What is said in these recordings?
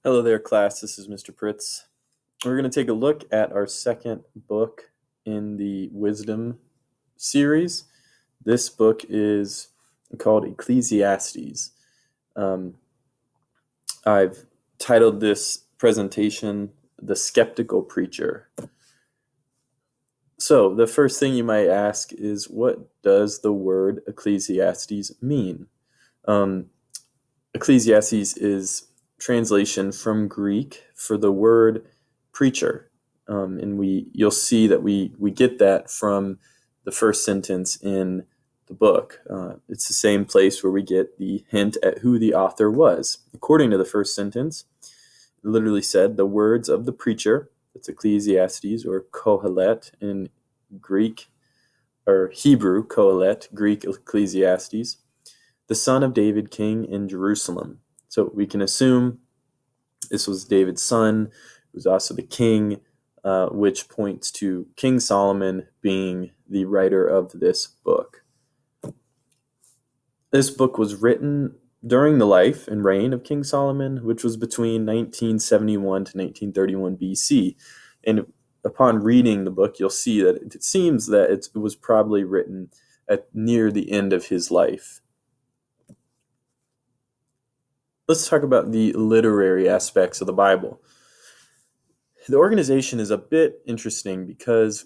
Hello there, class. This is Mr. Pritz. We're going to take a look at our second book in the Wisdom series. This book is called Ecclesiastes. Um, I've titled this presentation The Skeptical Preacher. So, the first thing you might ask is, what does the word Ecclesiastes mean? Um, Ecclesiastes is translation from Greek for the word preacher. And you'll see that we get that from the first sentence in the book. It's the same place where we get the hint at who the author was. According to the first sentence, it literally said, the words of the preacher, that's Ecclesiastes, or Kohelet in Greek, or Hebrew, Kohelet, Greek Ecclesiastes, the son of David, king in Jerusalem. So we can assume this was David's son, who was also the king, which points to King Solomon being the writer of this book. This book was written during the life and reign of King Solomon, which was between 1971 to 1931 BC. And upon reading the book, you'll see that it seems that it was probably written at near the end of his life. Let's talk about the literary aspects of the Bible. The organization is a bit interesting because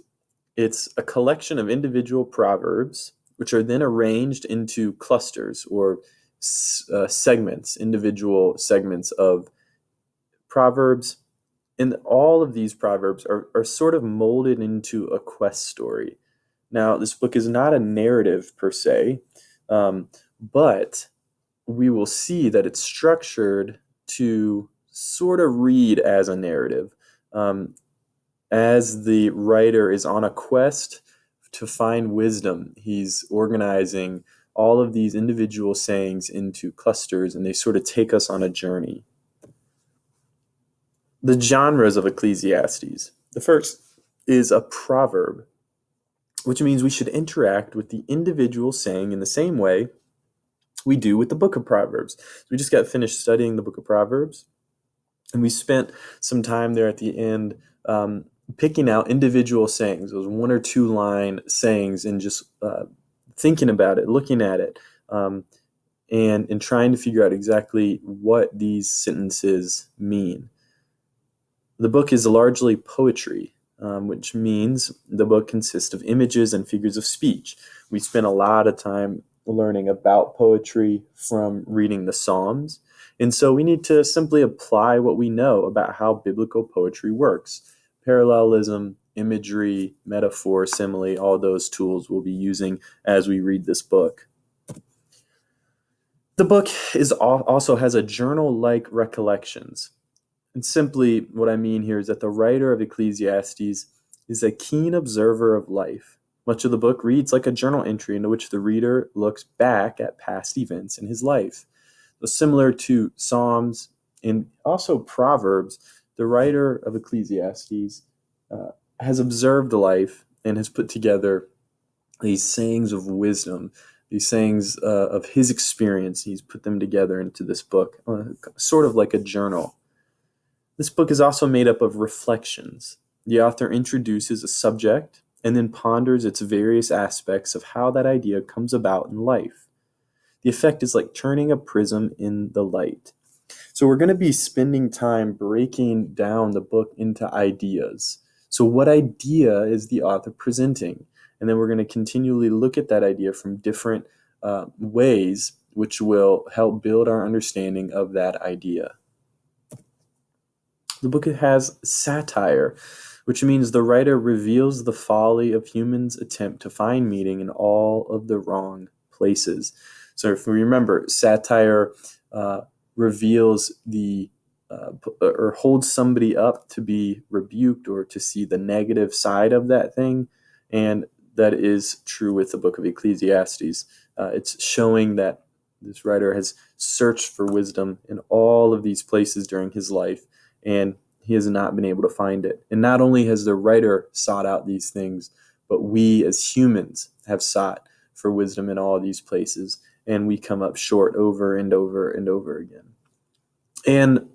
it's a collection of individual proverbs, which are then arranged into clusters or segments, individual segments of proverbs. And all of these proverbs are sort of molded into a quest story. Now, this book is not a narrative per se, but we will see that it's structured to sort of read as a narrative. As the writer is on a quest to find wisdom, he's organizing all of these individual sayings into clusters, and they sort of take us on a journey. The genres of Ecclesiastes. The first is a proverb, which means we should interact with the individual saying in the same way we do with the book of Proverbs. We just got finished studying the book of Proverbs, and we spent some time there at the end picking out individual sayings, those 1 or 2 line sayings, and just thinking about it, looking at it, and trying to figure out exactly what these sentences mean. The book is largely poetry, which means the book consists of images and figures of speech. We spent a lot of time learning about poetry from reading the Psalms, and so we need to simply apply what we know about how biblical poetry works. Parallelism, imagery, metaphor, simile, all those tools we'll be using as we read this book. The book also has a journal-like recollections. And simply what I mean here is that the writer of Ecclesiastes is a keen observer of life. Much of the book reads like a journal entry into which the reader looks back at past events in his life. So similar to Psalms and also Proverbs, the writer of Ecclesiastes has observed life and has put together these sayings of wisdom, these sayings of his experience. He's put them together into this book, sort of like a journal. This book is also made up of reflections. The author introduces a subject and then ponders its various aspects of how that idea comes about in life. The effect is like turning a prism in the light. So we're going to be spending time breaking down the book into ideas. So what idea is the author presenting? And then we're going to continually look at that idea from different ways, which will help build our understanding of that idea. The book has satire, which means the writer reveals the folly of humans' attempt to find meaning in all of the wrong places. So if we remember, satire reveals or holds somebody up to be rebuked or to see the negative side of that thing, and that is true with the book of Ecclesiastes. It's showing that this writer has searched for wisdom in all of these places during his life, and he has not been able to find it. And not only has the writer sought out these things, but we as humans have sought for wisdom in all of these places, and we come up short over and over and over again. And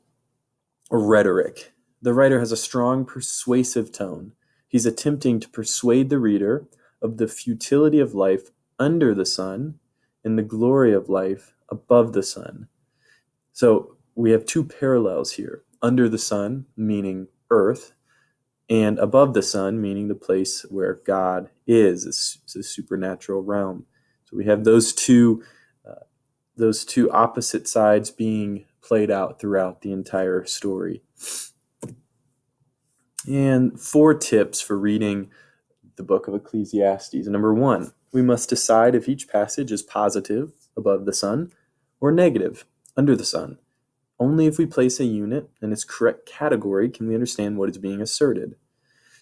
rhetoric. The writer has a strong, persuasive tone. He's attempting to persuade the reader of the futility of life under the sun and the glory of life above the sun. So we have two parallels here. Under the sun, meaning earth, and above the sun, meaning the place where God is, the supernatural realm. So we have those two opposite sides being played out throughout the entire story. And 4 tips for reading the book of Ecclesiastes. Number 1, we must decide if each passage is positive, above the sun, or negative, under the sun. Only if we place a unit in its correct category can we understand what is being asserted.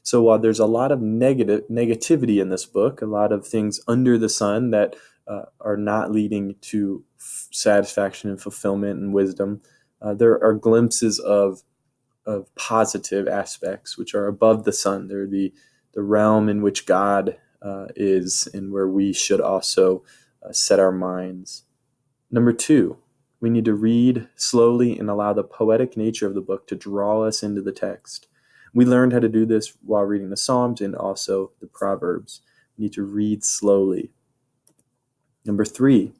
So while there's a lot of negativity in this book, a lot of things under the sun that are not leading to satisfaction and fulfillment and wisdom, there are glimpses of positive aspects which are above the sun. They're the realm in which God is and where we should also set our minds. Number 2, we need to read slowly and allow the poetic nature of the book to draw us into the text. We learned how to do this while reading the Psalms and also the Proverbs. We need to read slowly. Number 3,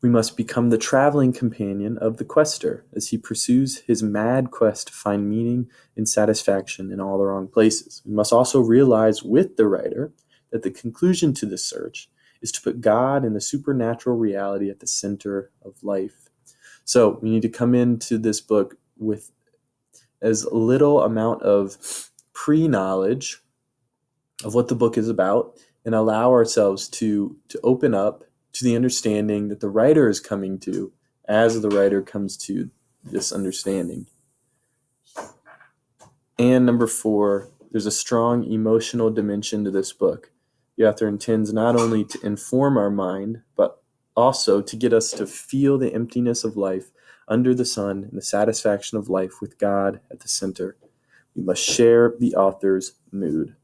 we must become the traveling companion of the quester as he pursues his mad quest to find meaning and satisfaction in all the wrong places. We must also realize with the writer that the conclusion to this search is to put God and the supernatural reality at the center of life. So we need to come into this book with as little amount of pre-knowledge of what the book is about and allow ourselves to open up to the understanding that the writer is coming to as the writer comes to this understanding. And number 4, there's a strong emotional dimension to this book. The author intends not only to inform our mind, but also to get us to feel the emptiness of life under the sun and the satisfaction of life with God at the center. We must share the author's mood.